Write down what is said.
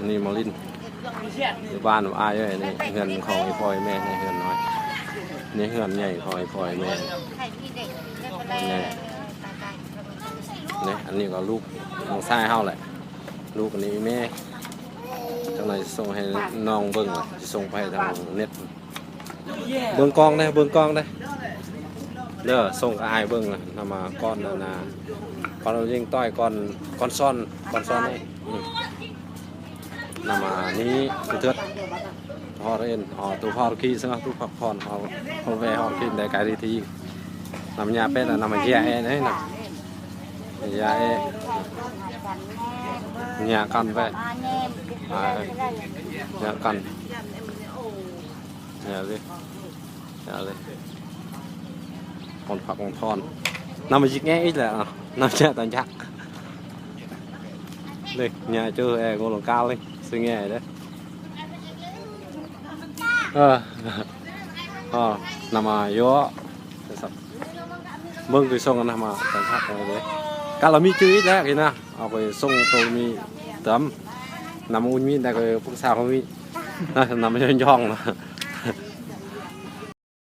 นี่มอลินอยู่บ้านอายเลยนี่เฮือนของไอ้พลอยแม่นี่เฮือนน้อยนี่เฮือนใหญ่ของไอ้พลอยแม่นี่นี่อันนี้ก็ลูกน้องชายเฮาแหละลูกอันนี้แม่จังไหนส่งให้น้องเบิ่งส่งไปทางเน็ตเบิ่งกล้องได้เบิ่งกล้องได้เด้อส่งอายเบิ่งนำมาก้อนนาก้อนเรายิงต้อยก้อนซ่อนนี่นำมานี้เทือดพอเอ็นตัวพอขี้ซึ่งตัวพักผ่อนพอแวะขี้ได้ไกลทีนำยาเป็ดนำมาแย่นี่นะยาเอยากันไปยากันยาเลยcòn phạc còn thon nằm ở nghe ít là nằm chơi tàn chắc đây nhà chơi e cô lồng cao lên suy nghe đấy nằm ở gió mừng cái sông nằm ở tàn chắc này đấy cá là mi chơi ít đấy kìa nè ở cái sông tôi mi tắm nằm un mi đây cái phúc sao không mi nằm chơi nhong